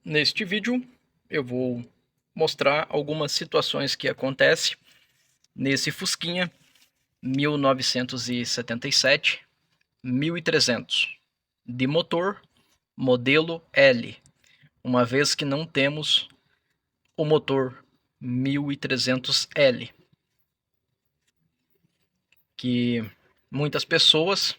Neste vídeo eu vou mostrar algumas situações que acontecem nesse Fusquinha 1977 1300 de motor modelo L, uma vez que não temos o motor 1300L, que muitas pessoas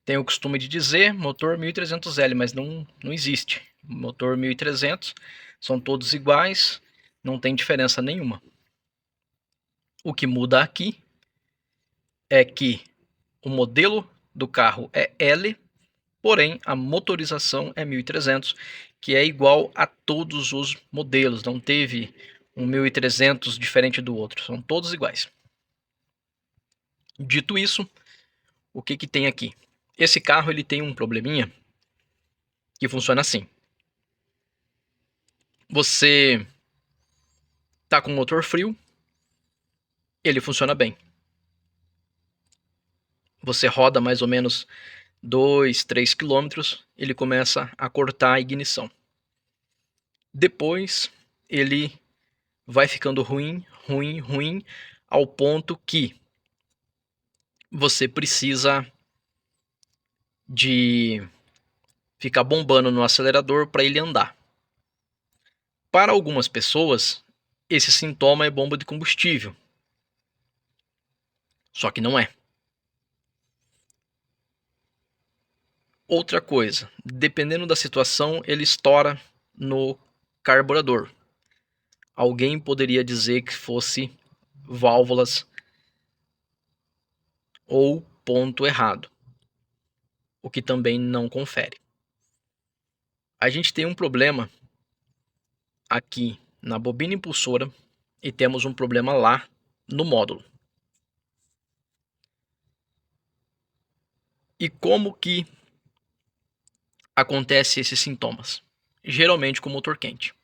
têm o costume de dizer motor 1300L, mas não existe. Motor 1300 são todos iguais, não tem diferença nenhuma. O que muda aqui é que o modelo do carro é L, porém a motorização é 1300, que é igual a todos os modelos, não teve um 1300 diferente do outro, são todos iguais. Dito isso, o que tem aqui? Esse carro ele tem um probleminha que funciona assim. Você tá com o motor frio, ele funciona bem. Você roda mais ou menos 2, 3 quilômetros, ele começa a cortar a ignição. Depois ele vai ficando ruim, ao ponto que você precisa de ficar bombando no acelerador para ele andar. Para algumas pessoas, esse sintoma é bomba de combustível. Só que não é. Outra coisa, dependendo da situação, ele estoura no carburador. Alguém poderia dizer que fosse válvulas ou ponto errado, o que também não confere. A gente tem um problema aqui na bobina impulsora e temos um problema lá no módulo. E como que acontece esses sintomas? Geralmente com o motor quente.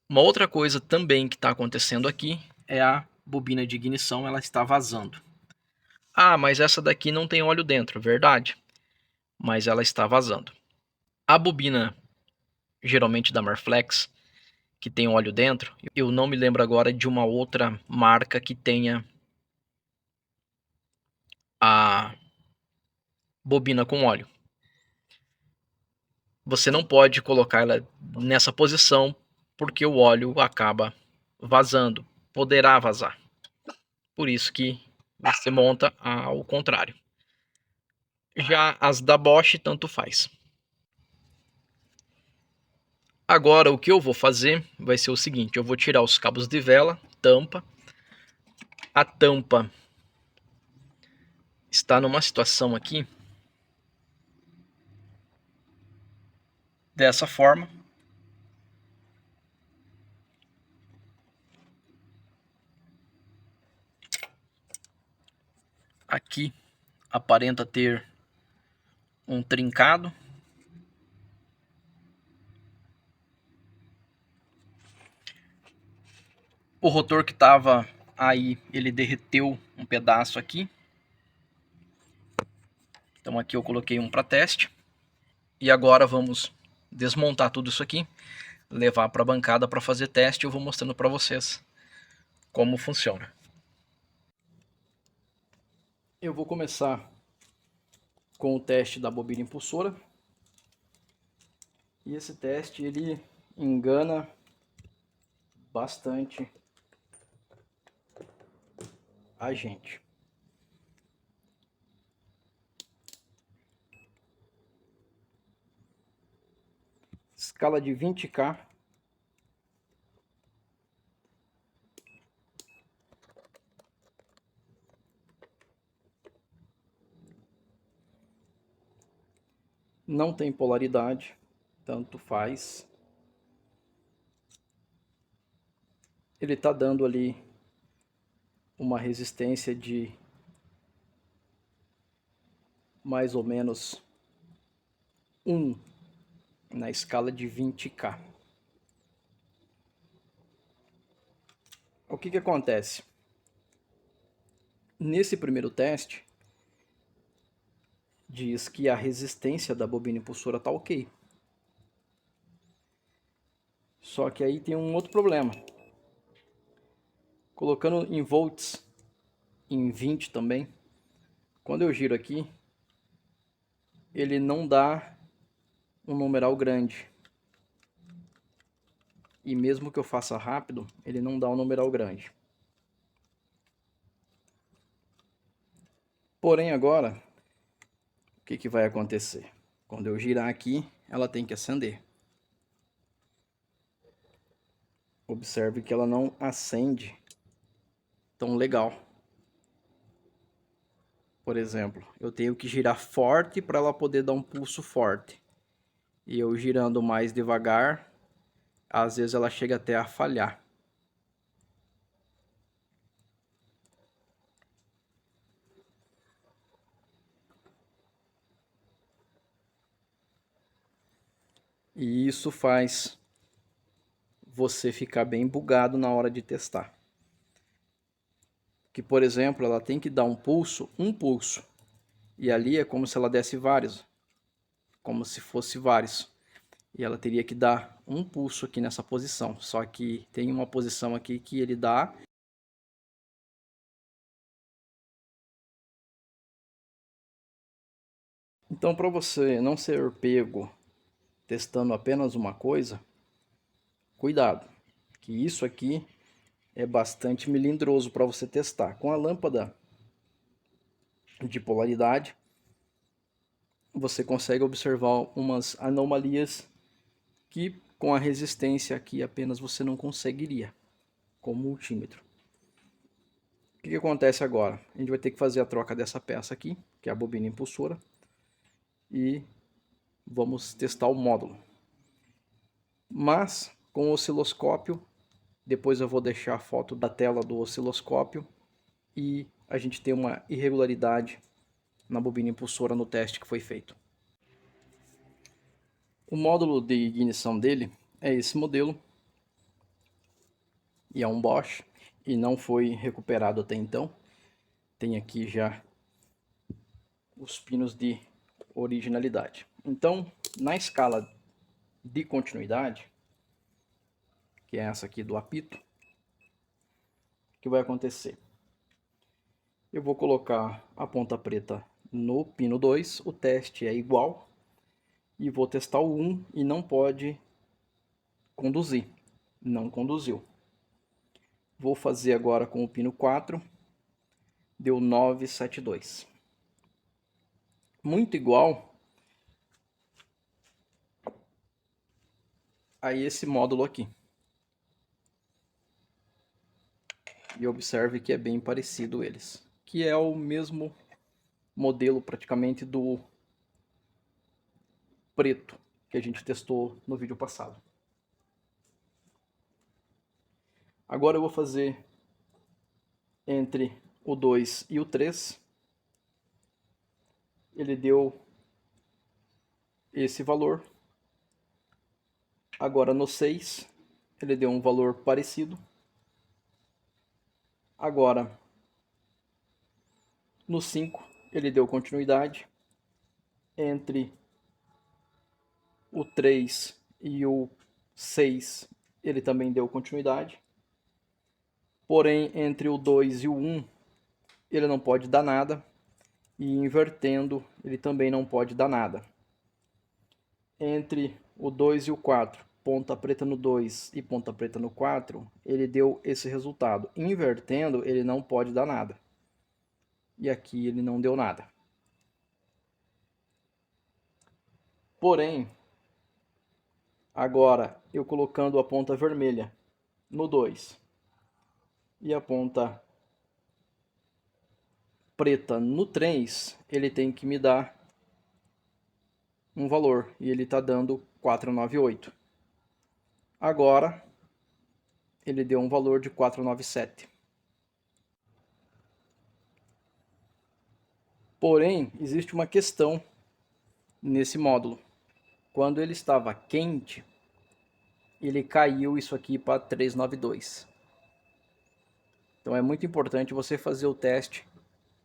Uma outra coisa também que está acontecendo aqui é a bobina de ignição, ela está vazando. Ah, mas essa daqui não tem óleo dentro, verdade? Mas ela está vazando. A bobina, geralmente da Marflex, que tem óleo dentro, eu não me lembro agora de uma outra marca que tenha a bobina com óleo. Você não pode colocar ela nessa posição porque o óleo acaba vazando, poderá vazar. Por isso que você monta ao contrário. Já as da Bosch tanto faz. Agora o que eu vou fazer vai ser o seguinte, eu vou tirar os cabos de vela, tampa. A tampa está numa situação aqui dessa forma. Aqui aparenta ter um trincado. O rotor que estava aí, ele derreteu um pedaço aqui. Então aqui eu coloquei um para teste. E agora vamos desmontar tudo isso aqui, levar para a bancada para fazer teste e eu vou mostrando para vocês como funciona. Eu vou começar com o teste da bobina impulsora. E esse teste ele engana bastante a gente. Escala de 20K. Não tem polaridade, tanto faz. Ele está dando ali uma resistência de mais ou menos 1 na escala de 20K. O que acontece? Nesse primeiro teste, diz que a resistência da bobina impulsora está ok. Só que aí tem um outro problema. Colocando em volts, em 20 também, quando eu giro aqui, ele não dá um numeral grande. E mesmo que eu faça rápido, ele não dá um numeral grande. Porém agora, o que vai acontecer? Quando eu girar aqui, ela tem que acender. Observe que ela não acende tão legal. Por exemplo, eu tenho que girar forte para ela poder dar um pulso forte. E eu girando mais devagar, às vezes ela chega até a falhar. E isso faz você ficar bem bugado na hora de testar. Que, por exemplo, ela tem que dar um pulso. E ali é como se ela desse vários. Como se fosse vários. E ela teria que dar um pulso aqui nessa posição. Só que tem uma posição aqui que ele dá. Então, para você não ser pego testando apenas uma coisa, cuidado, que isso aqui é bastante melindroso para você testar. Com a lâmpada de polaridade, você consegue observar umas anomalias que com a resistência aqui apenas você não conseguiria com o multímetro. O que acontece agora? A gente vai ter que fazer a troca dessa peça aqui, que é a bobina impulsora, e vamos testar o módulo. Mas com o osciloscópio, depois eu vou deixar a foto da tela do osciloscópio e a gente tem uma irregularidade na bobina impulsora no teste que foi feito. O módulo de ignição dele é esse modelo e é um Bosch e não foi recuperado até então. Tem aqui já os pinos de originalidade. Então, na escala de continuidade, que é essa aqui do apito, o que vai acontecer? Eu vou colocar a ponta preta no pino 2, o teste é igual, e vou testar o 1 e não pode conduzir, não conduziu. Vou fazer agora com o pino 4, deu 972. Muito igual a esse módulo aqui. E observe que é bem parecido eles, que é o mesmo modelo praticamente do preto que a gente testou no vídeo passado. Agora eu vou fazer entre o 2 e o 3. Ele deu esse valor. Agora no 6 ele deu um valor parecido. Agora no 5 ele deu continuidade. Entre o 3 e o 6 ele também deu continuidade. Porém, entre o 2 e o 1 ele não pode dar nada. E invertendo ele também não pode dar nada. Entre o 2 e o 4, ponta preta no 2 e ponta preta no 4, ele deu esse resultado. Invertendo ele não pode dar nada. E aqui ele não deu nada. Porém, agora eu colocando a ponta vermelha no 2 e a ponta preta no 3, ele tem que me dar um valor. E ele está dando 498. Agora, ele deu um valor de 497. Porém, existe uma questão nesse módulo. Quando ele estava quente, ele caiu isso aqui para 392. Então é muito importante você fazer o teste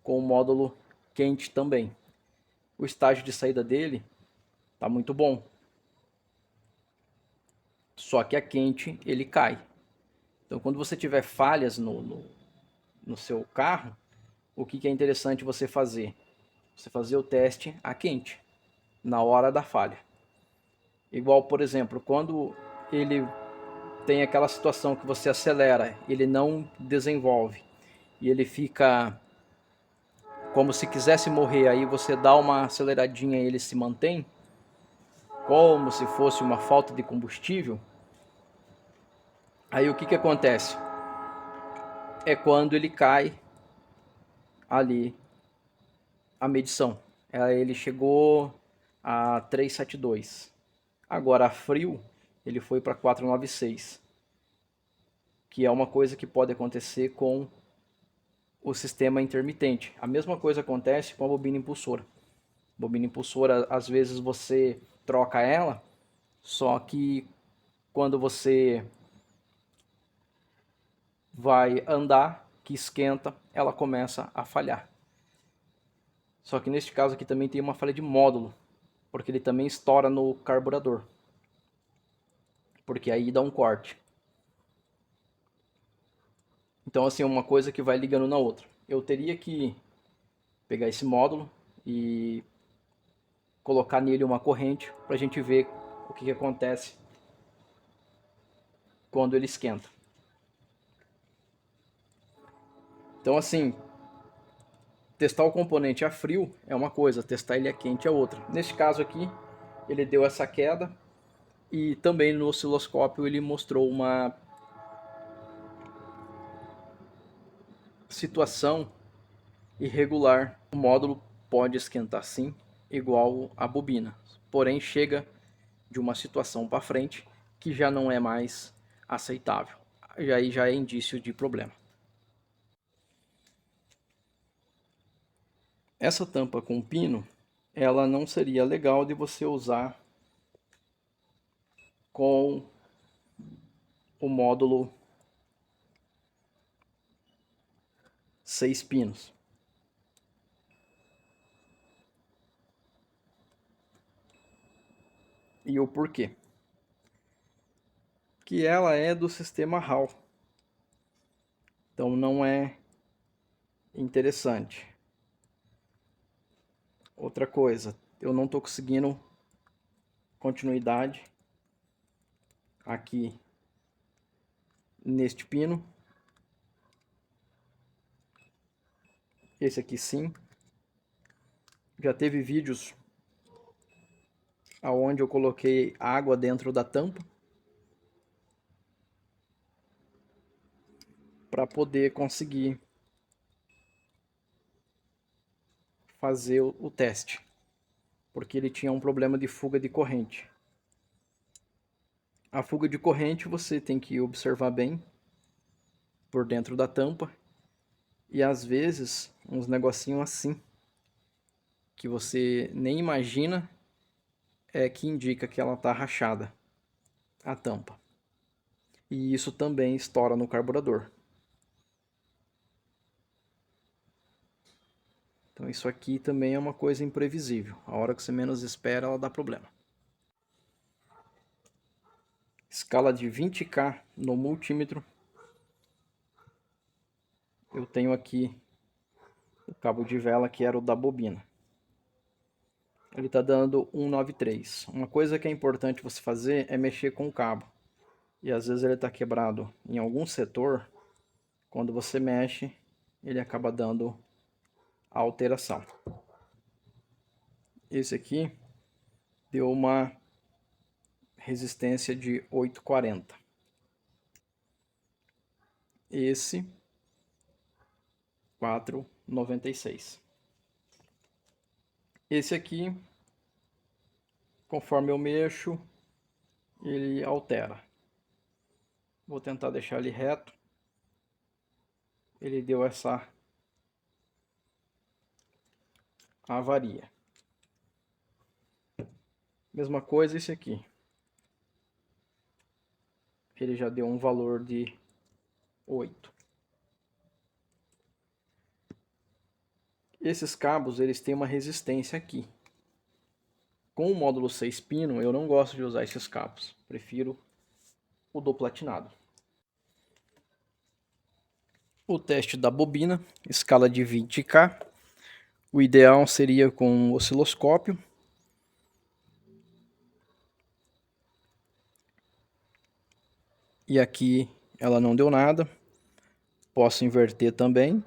com o módulo quente também. O estágio de saída dele está muito bom. só que a quente ele cai. Então quando você tiver falhas no seu carro, o que é interessante você fazer? Você fazer o teste a quente, na hora da falha. Igual, por exemplo, quando ele tem aquela situação que você acelera, ele não desenvolve e ele fica como se quisesse morrer, aí você dá uma aceleradinha e ele se mantém, como se fosse uma falta de combustível. Aí o que acontece? É quando ele cai ali a medição. Ele chegou a 372. Agora a frio ele foi para 496, que é uma coisa que pode acontecer com o sistema intermitente. A mesma coisa acontece com a bobina impulsora. Bobina impulsora, às vezes você troca ela, só que quando você vai andar, que esquenta, ela começa a falhar. Só que neste caso aqui também tem uma falha de módulo, porque ele também estoura no carburador, porque aí dá um corte. Então assim, uma coisa que vai ligando na outra. Eu teria que pegar esse módulo e colocar nele uma corrente para a gente ver o que acontece quando ele esquenta. Então assim, testar o componente a frio é uma coisa, testar ele a quente é outra. Neste caso aqui, ele deu essa queda e também no osciloscópio ele mostrou uma situação irregular. O módulo pode esquentar sim, igual a bobina, porém chega de uma situação para frente que já não é mais aceitável. E aí já é indício de problema. Essa tampa com pino, ela não seria legal de você usar com o módulo 6 pinos. E o porquê? Que ela é do sistema HAL. Então não é interessante. Outra coisa, eu não estou conseguindo continuidade aqui neste pino. Esse aqui sim. Já teve vídeos aonde eu coloquei água dentro da tampa para poder conseguir fazer o teste, porque ele tinha um problema de fuga de corrente. A fuga de corrente você tem que observar bem por dentro da tampa e às vezes uns negocinhos assim que você nem imagina é que indica que ela está rachada, a tampa. E isso também estoura no carburador. Então isso aqui também é uma coisa imprevisível. A hora que você menos espera, ela dá problema. Escala de 20K no multímetro. Eu tenho aqui o cabo de vela que era o da bobina. Ele está dando 193. Uma coisa que é importante você fazer é mexer com o cabo. E às vezes ele está quebrado em algum setor. Quando você mexe, ele acaba dando a alteração. Esse aqui deu uma resistência de 840. Esse 496. Esse aqui, conforme eu mexo, ele altera. Vou tentar deixar ele reto. Ele deu essa avaria. Mesma coisa esse aqui. Ele já deu um valor de 8. Esses cabos eles têm uma resistência aqui. Com o módulo 6 pino eu não gosto de usar esses cabos. Prefiro o do platinado. O teste da bobina, escala de 20K. O ideal seria com um osciloscópio. E aqui ela não deu nada. Posso inverter também.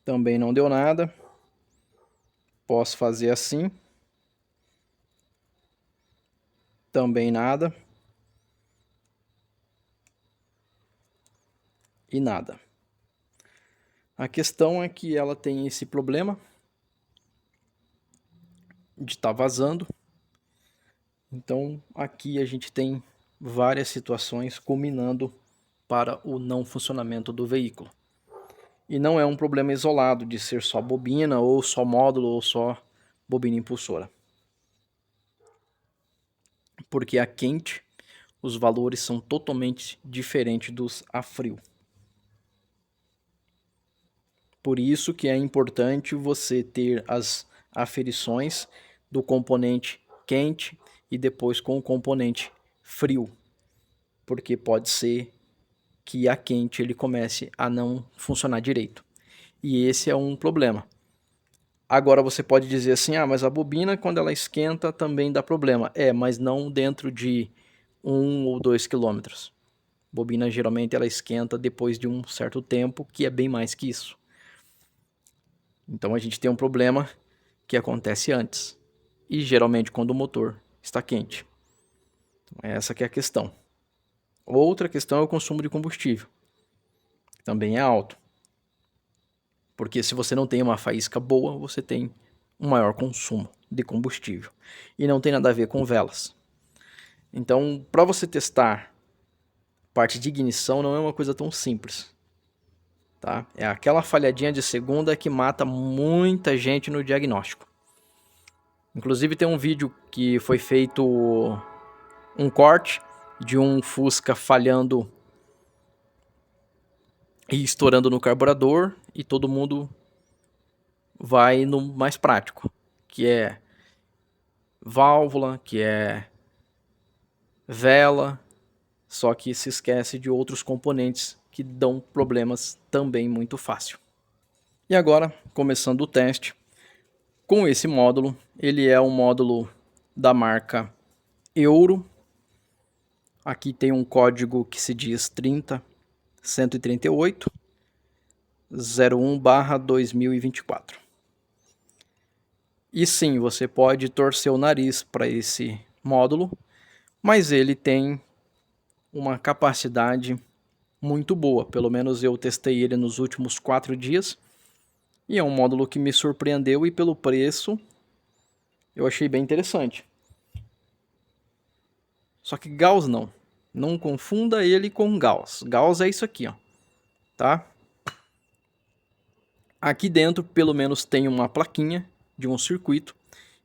Também não deu nada. Posso fazer assim. Também nada. E nada. A questão é que ela tem esse problema de estar vazando. Então aqui a gente tem várias situações culminando para o não funcionamento do veículo. E não é um problema isolado de ser só bobina, ou só módulo, ou só bobina impulsora. Porque a quente, os valores são totalmente diferentes dos a frio. Por isso que é importante você ter as aferições do componente quente e depois com o componente frio. Porque pode ser que a quente ele comece a não funcionar direito. E esse é um problema. Agora você pode dizer assim, mas a bobina quando ela esquenta também dá problema. Mas não dentro de 1 ou 2 quilômetros. Bobina geralmente ela esquenta depois de um certo tempo, que é bem mais que isso. Então a gente tem um problema que acontece antes. E geralmente quando o motor está quente. Então, essa que é a questão. Outra questão é o consumo de combustível. Também é alto. Porque se você não tem uma faísca boa, você tem um maior consumo de combustível. E não tem nada a ver com velas. Então, para você testar parte de ignição, não é uma coisa tão simples. Tá? É aquela falhadinha de segunda que mata muita gente no diagnóstico. Inclusive tem um vídeo que foi feito um corte de um Fusca falhando e estourando no carburador, e todo mundo vai no mais prático, que é válvula, que é vela, só que se esquece de outros componentes que dão problemas também muito fácil. E agora, começando o teste, com esse módulo, ele é um módulo da marca Euro. Aqui tem um código que se diz 30138 01/2024. E sim, você pode torcer o nariz para esse módulo, mas ele tem uma capacidade muito boa. Pelo menos eu testei ele nos últimos 4 dias. E é um módulo que me surpreendeu, e pelo preço eu achei bem interessante. Só que Gauss não. Não confunda ele com Gauss. Gauss é isso aqui, ó. Tá? Aqui dentro, pelo menos, tem uma plaquinha de um circuito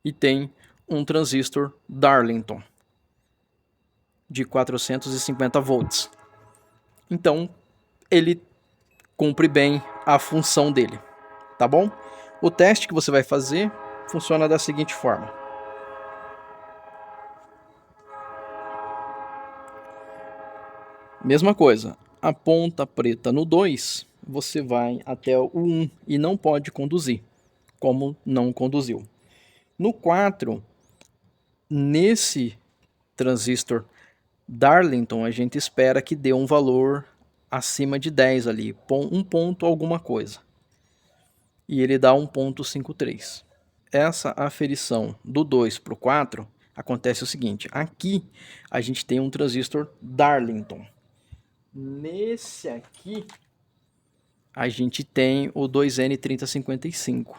e tem um transistor Darlington de 450 volts. Então, ele cumpre bem a função dele, tá bom? O teste que você vai fazer funciona da seguinte forma. Mesma coisa, a ponta preta no 2, você vai até o 1 e não pode conduzir, como não conduziu. No 4, nesse transistor Darlington, a gente espera que dê um valor acima de 10 ali, um ponto alguma coisa. E ele dá 1,53. Essa aferição do 2 para o 4 acontece o seguinte: aqui a gente tem um transistor Darlington. Nesse aqui a gente tem o 2N3055,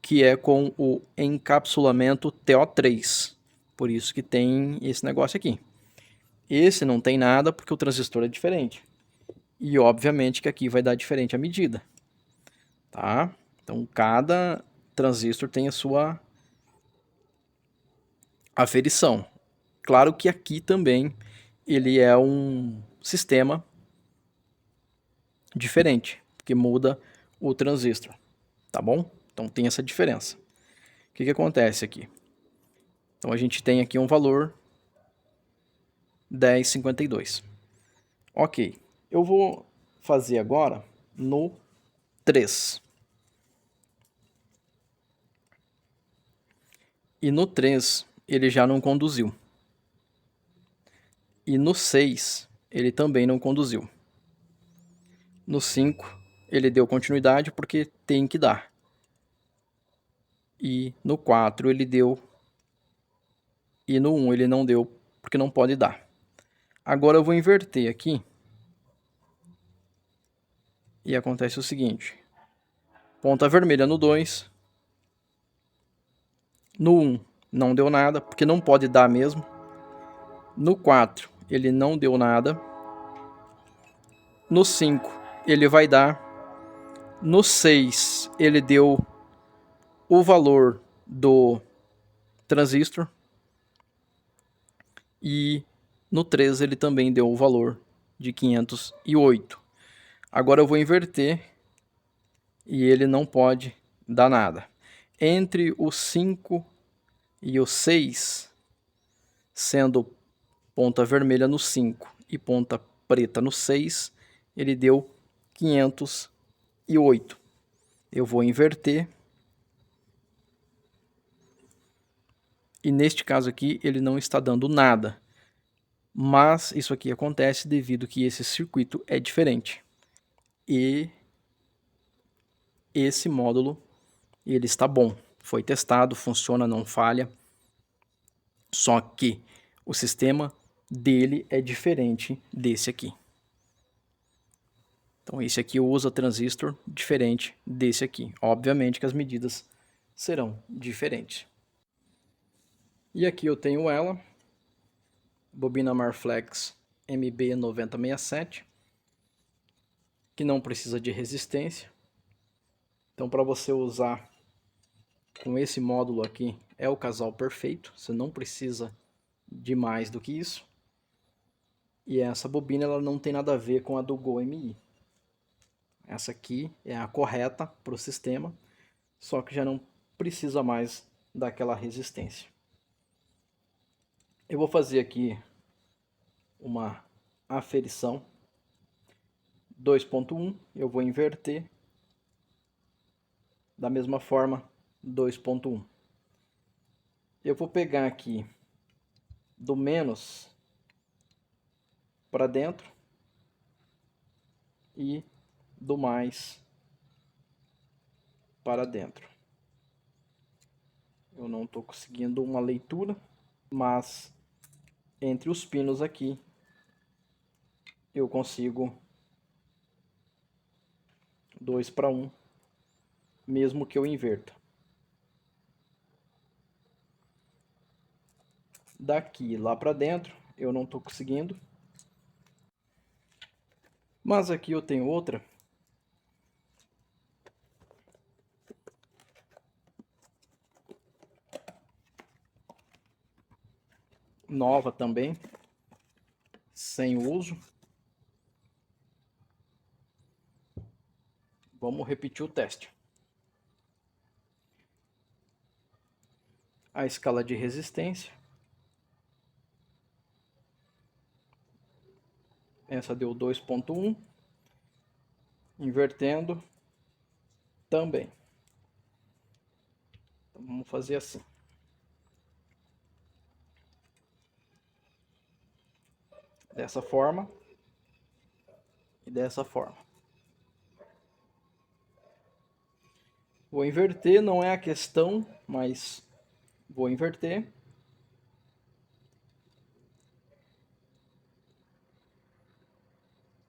que é com o encapsulamento TO3. Por isso que tem esse negócio aqui. Esse não tem nada porque o transistor é diferente. E obviamente que aqui vai dar diferente a medida. Tá? Então cada transistor tem a sua aferição. Claro que aqui também ele é um sistema diferente, porque muda o transistor, tá bom? Então tem essa diferença. O que acontece aqui? Então a gente tem aqui um valor 10,52. Ok, eu vou fazer agora no 3. E no 3 ele já não conduziu. E no 6 ele também não conduziu. No 5 ele deu continuidade porque tem que dar. E no 4 ele deu. E no 1 ele não deu porque não pode dar. Agora eu vou inverter aqui. E acontece o seguinte. Ponta vermelha no 2. No 1 não deu nada, porque não pode dar mesmo. No 4 ele não deu nada. No 5 ele vai dar. No 6 ele deu o valor do transistor. E no 3 ele também deu o valor de 508. Agora eu vou inverter e ele não pode dar nada. Entre o 5 e o 6, sendo ponta vermelha no 5 e ponta preta no 6, ele deu 508. Eu vou inverter. E neste caso aqui ele não está dando nada. Mas isso aqui acontece devido que esse circuito é diferente. E esse módulo ele está bom. Foi testado, funciona, não falha. Só que o sistema dele é diferente desse aqui. Então esse aqui usa transistor diferente desse aqui. Obviamente que as medidas serão diferentes. E aqui eu tenho ela, bobina Marflex MB9067, que não precisa de resistência. Então para você usar com esse módulo aqui é o casal perfeito, você não precisa de mais do que isso. E essa bobina ela não tem nada a ver com a do GoMI. Essa aqui é a correta para o sistema, só que já não precisa mais daquela resistência. Eu vou fazer aqui uma aferição 2.1, eu vou inverter da mesma forma 2.1. Eu vou pegar aqui do menos para dentro e do mais para dentro. Eu não estou conseguindo uma leitura, mas entre os pinos aqui eu consigo 2 para 1, mesmo que eu inverta. Daqui lá para dentro eu não estou conseguindo. Mas aqui eu tenho outra. Nova também, sem uso. Vamos repetir o teste. A escala de resistência. Essa deu 2.1. Invertendo também. Então, vamos fazer assim. Dessa forma e dessa forma. Vou inverter, não é a questão, mas vou inverter.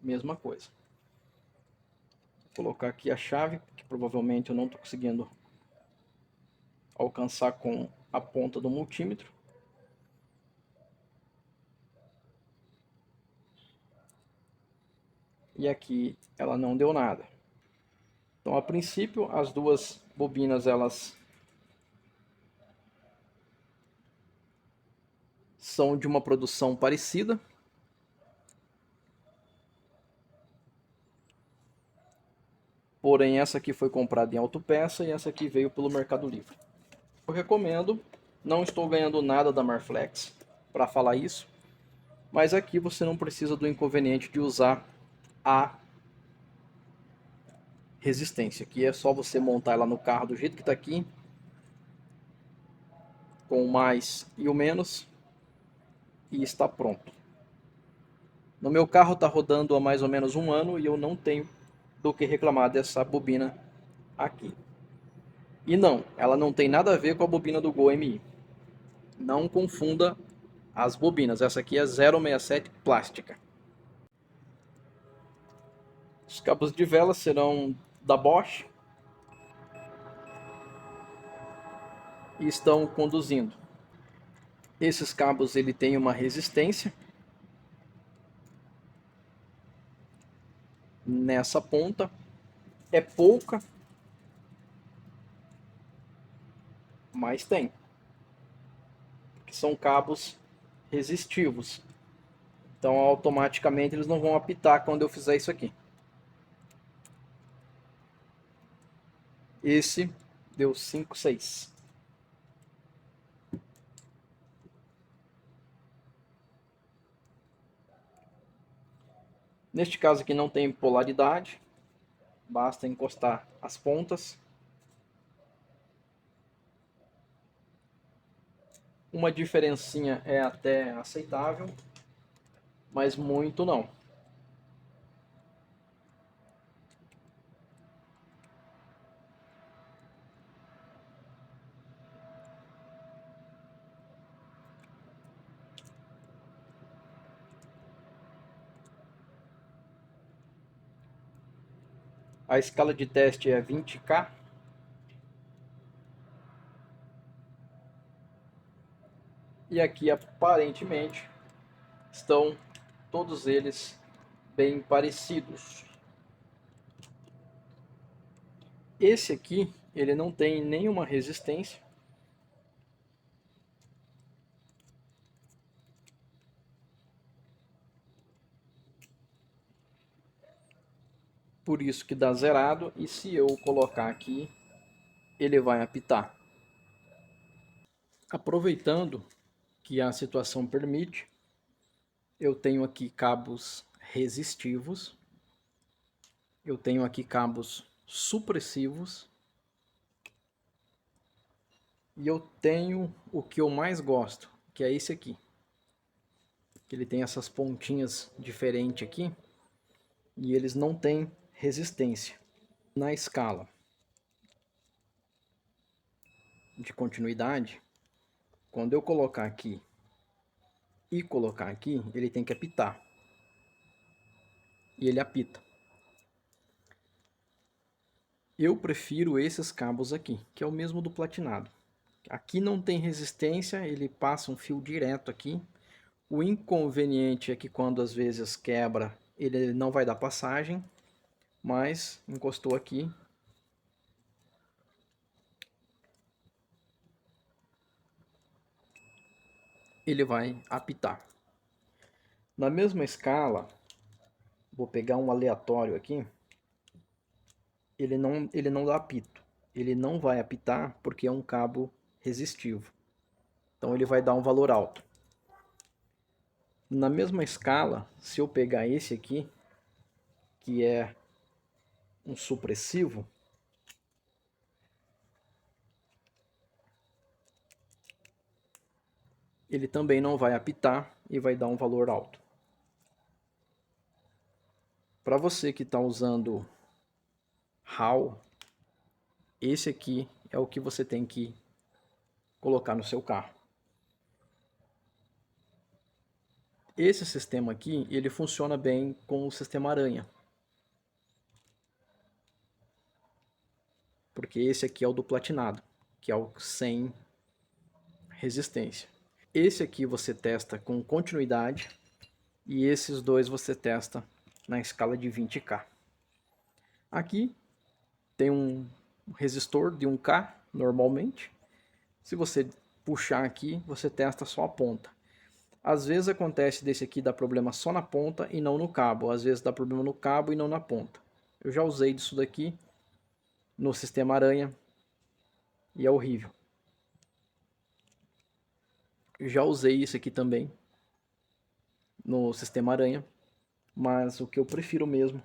Mesma coisa. Vou colocar aqui a chave, que provavelmente eu não estou conseguindo alcançar com a ponta do multímetro. E aqui ela não deu nada. Então, a princípio, as duas bobinas elas são de uma produção parecida. Porém, essa aqui foi comprada em autopeça e essa aqui veio pelo Mercado Livre. Eu recomendo, não estou ganhando nada da Marflex para falar isso, Mas aqui você não precisa do inconveniente de usar a resistência. Aqui é só você montar ela no carro do jeito que está aqui, com o mais e o menos, e está pronto. No meu carro está rodando há mais ou menos um ano e eu não tenho do que reclamar dessa bobina aqui. E não, ela não tem nada a ver com a bobina do Gol MI. Não confunda as bobinas, essa aqui é 067 plástica. Os cabos de vela serão da Bosch e estão conduzindo. Esses cabos ele tem uma resistência nessa ponta, é pouca, mas tem, que são cabos resistivos. Então automaticamente eles não vão apitar quando eu fizer isso aqui. Esse deu 5, 6. Neste caso aqui não tem polaridade, basta encostar as pontas. Uma diferencinha é até aceitável, mas muito não. A escala de teste é 20K. E aqui aparentemente estão todos eles bem parecidos. Esse aqui, ele não tem nenhuma resistência. Por isso que dá zerado, e se eu colocar aqui, ele vai apitar. Aproveitando que a situação permite, eu tenho aqui cabos resistivos, eu tenho aqui cabos supressivos, e eu tenho o que eu mais gosto, que é esse aqui. Que ele tem essas pontinhas diferentes aqui, e eles não têm resistência. Na escala de continuidade, quando eu colocar aqui e colocar aqui, ele tem que apitar. E ele apita. Eu prefiro esses cabos aqui, que é o mesmo do platinado. Aqui não tem resistência, ele passa um fio direto aqui. O inconveniente é que quando às vezes quebra, ele não vai dar passagem, mas encostou aqui, ele vai apitar. Na mesma escala, vou pegar um aleatório aqui, ele não dá apito. Ele não vai apitar porque é um cabo resistivo. Então ele vai dar um valor alto. Na mesma escala, se eu pegar esse aqui, que é um supressivo, ele também não vai apitar e vai dar um valor alto. Para você que está usando HAL, esse aqui é o que você tem que colocar no seu carro. Esse sistema aqui, ele funciona bem com o sistema Aranha. Porque esse aqui é o do platinado, que é o sem resistência. Esse aqui você testa com continuidade e esses dois você testa na escala de 20K. Aqui tem um resistor de 1K normalmente. Se você puxar aqui, você testa só a ponta. Às vezes acontece desse aqui dar problema só na ponta e não no cabo. Às vezes dá problema no cabo e não na ponta. Eu já usei disso daqui no sistema Aranha e é horrível. Eu já usei isso aqui também no sistema Aranha, mas o que eu prefiro mesmo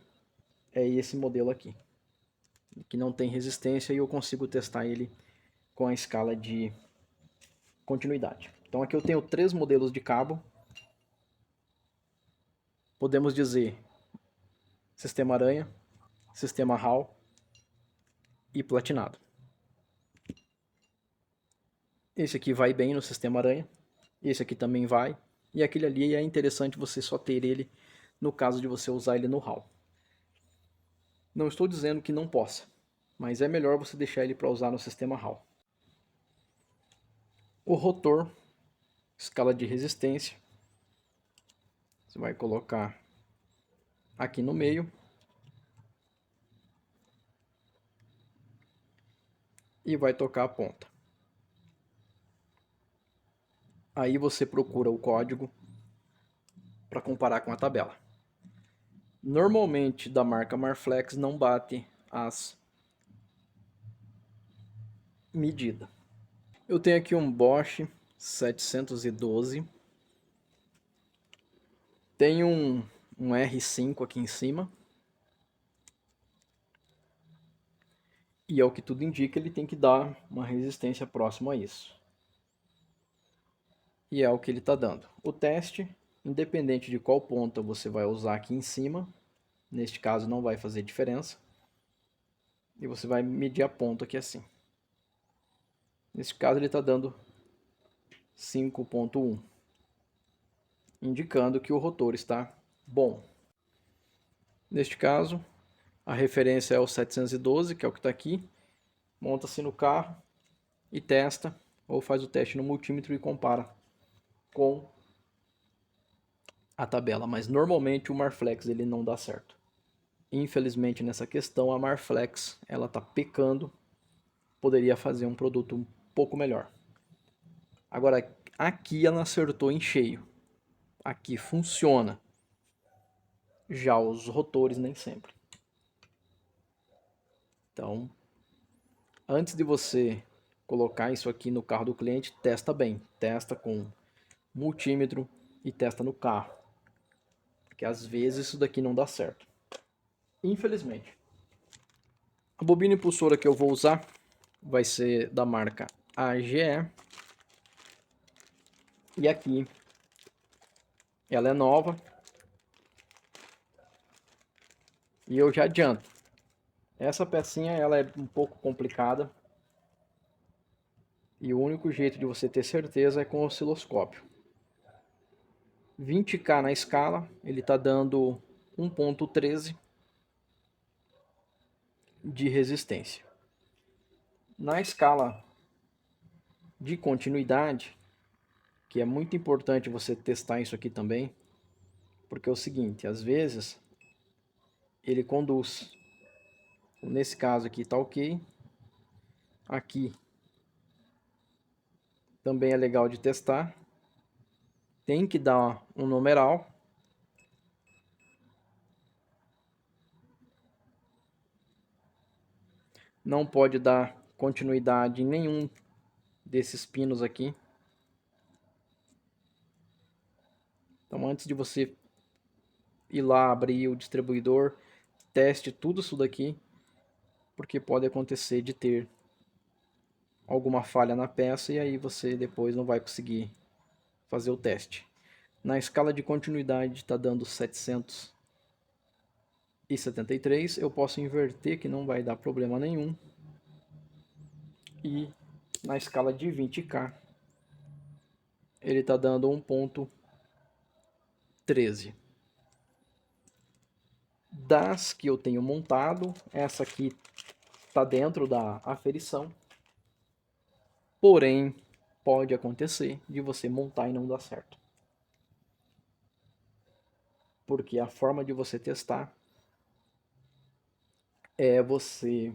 é esse modelo aqui, que não tem resistência e eu consigo testar ele com a escala de continuidade. Então aqui eu tenho 3 modelos de cabo, podemos dizer sistema Aranha, sistema HAL e platinado. Esse aqui vai bem no sistema Aranha, esse aqui também vai, e aquele ali é interessante você só ter ele no caso de você usar ele no HAL. Não estou dizendo que não possa, mas é melhor você deixar ele para usar no sistema HAL. O rotor, escala de resistência, você vai colocar aqui no meio e vai tocar a ponta. Aí você procura o código para comparar com a tabela. Normalmente da marca Marflex não bate as medidas. Eu tenho aqui um Bosch 712. Tem um R5 aqui em cima. E ao que tudo indica, ele tem que dar uma resistência próxima a isso. E é o que ele está dando. O teste, independente de qual ponta você vai usar aqui em cima, neste caso não vai fazer diferença. E você vai medir a ponta aqui assim. Neste caso ele está dando 5.1, indicando que o rotor está bom. Neste caso, a referência é o 712, que é o que está aqui. Monta-se no carro e testa, ou faz o teste no multímetro e compara com a tabela. Mas normalmente o Marflex ele não dá certo. Infelizmente nessa questão a Marflex ela está pecando. Poderia fazer um produto um pouco melhor. Agora aqui ela acertou em cheio. Aqui funciona. Já os rotores nem sempre. Então, antes de você colocar isso aqui no carro do cliente, testa bem. Testa com multímetro e testa no carro. Porque às vezes isso daqui não dá certo. Infelizmente. A bobina impulsora que eu vou usar vai ser da marca AGE. E aqui ela é nova. E eu já adianto. Essa pecinha ela é um pouco complicada. E o único jeito de você ter certeza é com o osciloscópio. 20K na escala, ele está dando 1.13 de resistência. Na escala de continuidade, que é muito importante você testar isso aqui também, porque é o seguinte, às vezes ele conduz. Nesse caso aqui está ok. Aqui também é legal de testar. Tem que dar um numeral. Não pode dar continuidade em nenhum desses pinos aqui. Então antes de você ir lá abrir o distribuidor, teste tudo isso daqui, porque pode acontecer de ter alguma falha na peça e aí você depois não vai conseguir fazer o teste. Na escala de continuidade está dando 773, eu posso inverter que não vai dar problema nenhum. E na escala de 20K ele está dando 1.13. Das que eu tenho montado, essa aqui está dentro da aferição. Porém, pode acontecer de você montar e não dar certo. Porque a forma de você testar é você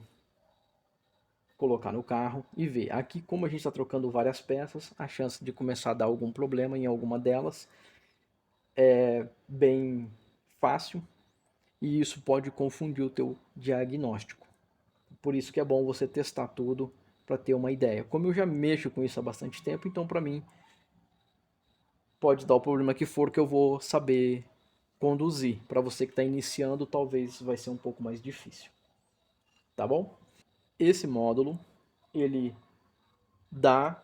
colocar no carro e ver. Aqui, como a gente está trocando várias peças, a chance de começar a dar algum problema em alguma delas é bem fácil e isso pode confundir o teu diagnóstico. Por isso que é bom você testar tudo para ter uma ideia. Como eu já mexo com isso há bastante tempo, então para mim pode dar o problema que for, que eu vou saber conduzir. Para você que está iniciando, talvez vai ser um pouco mais difícil. Tá bom? Esse módulo, ele dá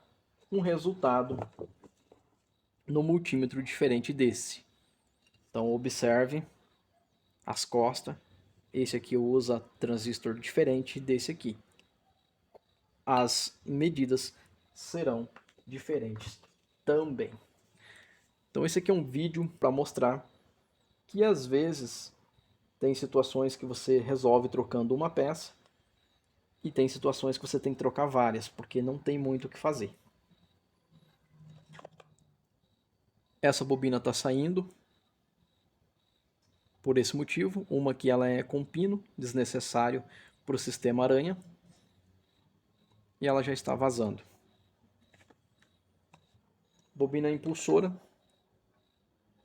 um resultado no multímetro diferente desse. Então observe as costas. Esse aqui usa transistor diferente desse aqui. As medidas serão diferentes também. Então esse aqui é um vídeo para mostrar que às vezes tem situações que você resolve trocando uma peça e tem situações que você tem que trocar várias, porque não tem muito o que fazer. Essa bobina está saindo por esse motivo. Uma que ela é com pino, desnecessário para o sistema aranha, e ela já está vazando. Bobina impulsora,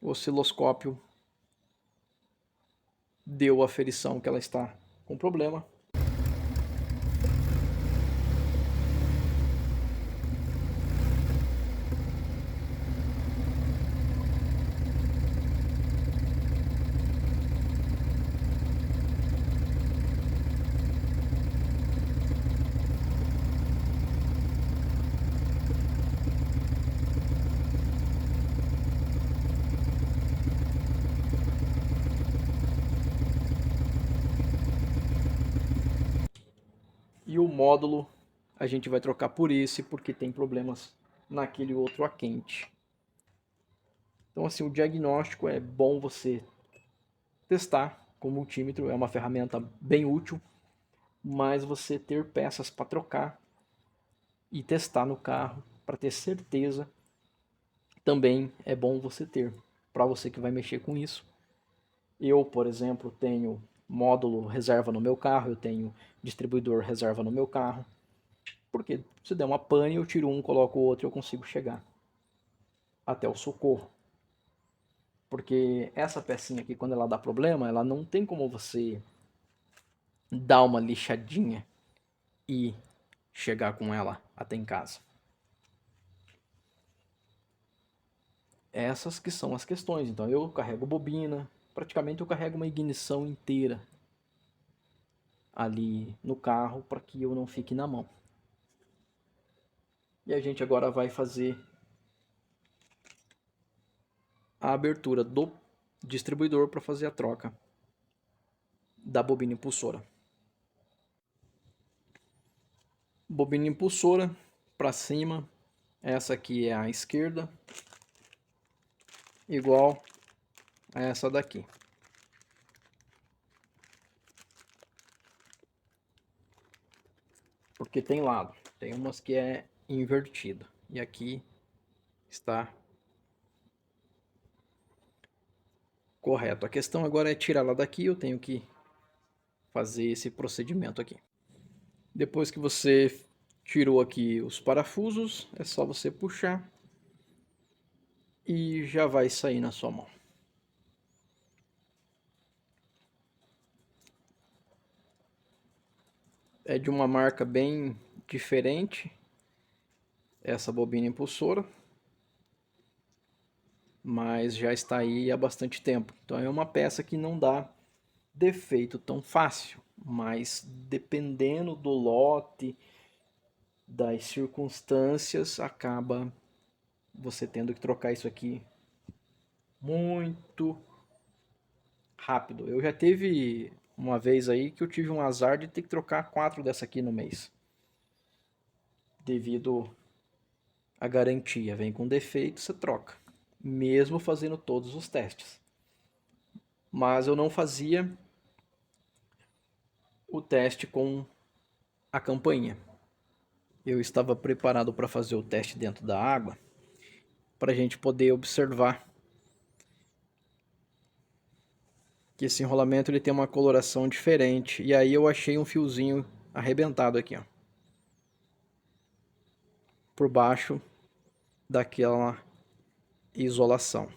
o osciloscópio deu a aferição que ela está com problema. E o módulo a gente vai trocar por esse, porque tem problemas naquele outro a quente. Então assim, o diagnóstico é bom você testar com o multímetro, é uma ferramenta bem útil, mas você ter peças para trocar e testar no carro para ter certeza também é bom você ter, para você que vai mexer com isso. Eu, por exemplo, tenho módulo reserva no meu carro, eu tenho distribuidor reserva no meu carro, porque se der uma pane eu tiro um, coloco o outro e eu consigo chegar até o socorro. Porque essa pecinha aqui, quando ela dá problema, ela não tem como você dar uma lixadinha e chegar com ela até em casa. Essas que são as questões. Então eu carrego bobina, praticamente eu carrego uma ignição inteira ali no carro para que eu não fique na mão. E a gente agora vai fazer a abertura do distribuidor para fazer a troca da bobina impulsora. Bobina impulsora para cima, essa aqui é a esquerda, igual a essa daqui. Porque tem lado, tem umas que é invertida e aqui está correto. A questão agora é tirá-la daqui, eu tenho que fazer esse procedimento aqui. Depois que você tirou aqui os parafusos, é só você puxar e já vai sair na sua mão. É de uma marca bem diferente essa bobina impulsora, mas já está aí há bastante tempo. Então é uma peça que não dá defeito tão fácil, mas dependendo do lote, das circunstâncias, acaba você tendo que trocar isso aqui muito rápido. Eu já teve uma vez aí que eu tive um azar de ter que trocar 4 dessa aqui no mês, devido à garantia. Vem com defeito, você troca, mesmo fazendo todos os testes. Mas eu não fazia o teste com a campainha. Eu estava preparado para fazer o teste dentro da água, para a gente poder observar que esse enrolamento ele tem uma coloração diferente. E aí eu achei um fiozinho arrebentado aqui, ó, por baixo daquela isolação.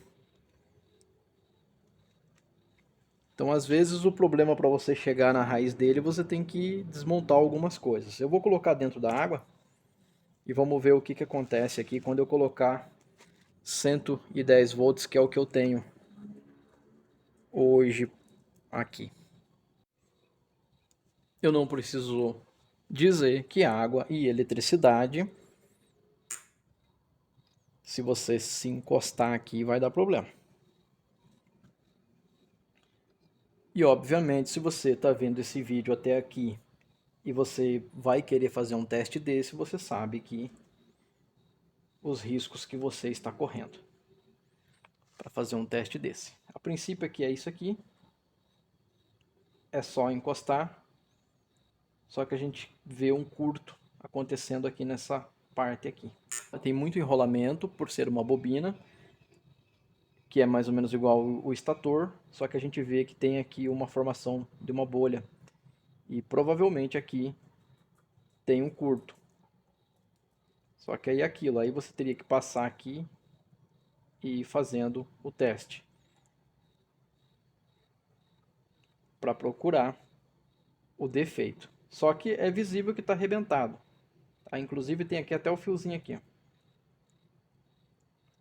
Então às vezes o problema para você chegar na raiz dele, você tem que desmontar algumas coisas. Eu vou colocar dentro da água e vamos ver o que acontece aqui quando eu colocar 110 volts, que é o que eu tenho hoje aqui. Eu não preciso dizer que água e eletricidade, se você se encostar aqui, vai dar problema. E obviamente, se você está vendo esse vídeo até aqui e você vai querer fazer um teste desse, você sabe que os riscos que você está correndo para fazer um teste desse. A princípio aqui é isso aqui, é só encostar, só que a gente vê um curto acontecendo aqui nessa parte aqui. Tem muito enrolamento por ser uma bobina, que é mais ou menos igual o estator, só que a gente vê que tem aqui uma formação de uma bolha. E provavelmente aqui tem um curto. Só que aí é aquilo, aí você teria que passar aqui e ir fazendo o teste para procurar o defeito. Só que é visível que está arrebentado. Tá? Inclusive tem aqui até o fiozinho aqui.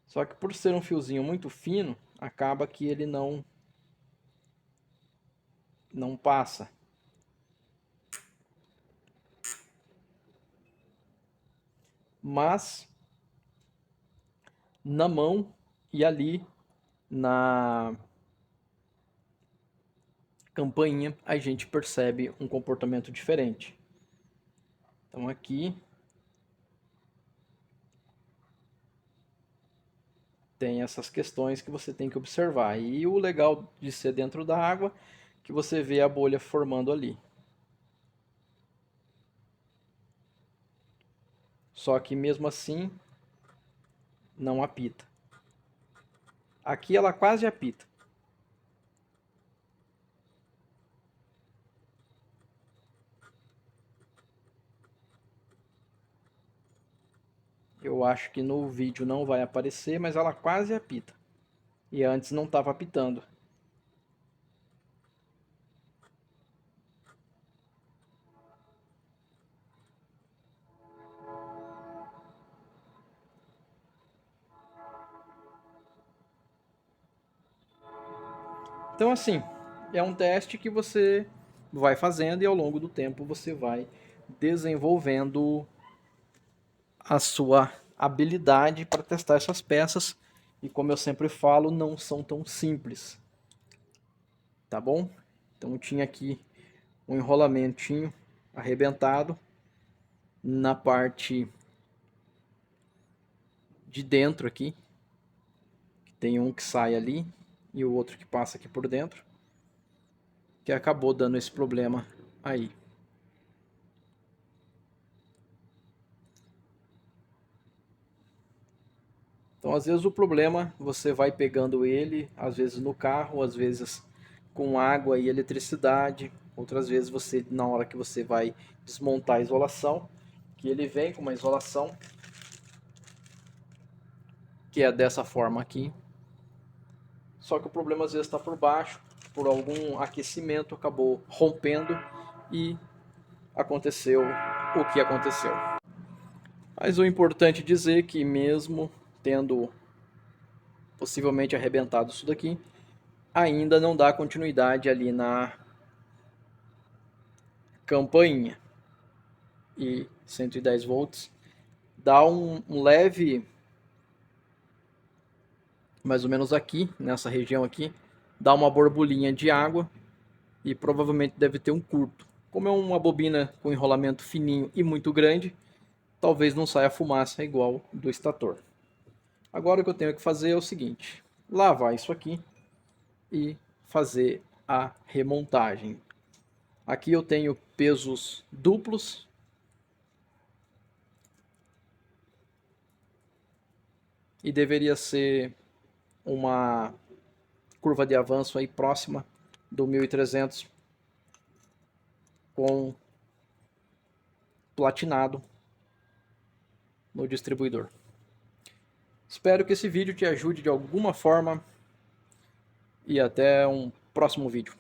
Só que por ser um fiozinho muito fino, acaba que ele não passa. Mas na mão e ali na campainha a gente percebe um comportamento diferente. Então aqui tem essas questões que você tem que observar. E o legal de ser dentro da água é que você vê a bolha formando ali. Só que mesmo assim não apita. Aqui ela quase apita. Eu acho que no vídeo não vai aparecer, mas ela quase apita. E antes não estava apitando. Então assim, é um teste que você vai fazendo e ao longo do tempo você vai desenvolvendo a sua habilidade para testar essas peças. E como eu sempre falo, não são tão simples. Tá bom? Então tinha aqui um enrolamentinho arrebentado na parte de dentro aqui. Tem um que sai ali e o outro que passa aqui por dentro, que acabou dando esse problema aí. Então, às vezes o problema você vai pegando ele, às vezes no carro, às vezes com água e eletricidade, outras vezes você, na hora que você vai desmontar a isolação, que ele vem com uma isolação que é dessa forma aqui. Só que o problema às vezes está por baixo, por algum aquecimento acabou rompendo e aconteceu o que aconteceu. Mas o importante é dizer que mesmo tendo possivelmente arrebentado isso daqui, ainda não dá continuidade ali na campainha. E 110 volts dá um leve, mais ou menos aqui, nessa região aqui, dá uma borbulhinha de água e provavelmente deve ter um curto. Como é uma bobina com enrolamento fininho e muito grande, talvez não saia fumaça igual do estator. Agora o que eu tenho que fazer é o seguinte, lavar isso aqui e fazer a remontagem. Aqui eu tenho pesos duplos. E deveria ser uma curva de avanço aí próxima do 1300 com platinado no distribuidor. Espero que esse vídeo te ajude de alguma forma e até um próximo vídeo.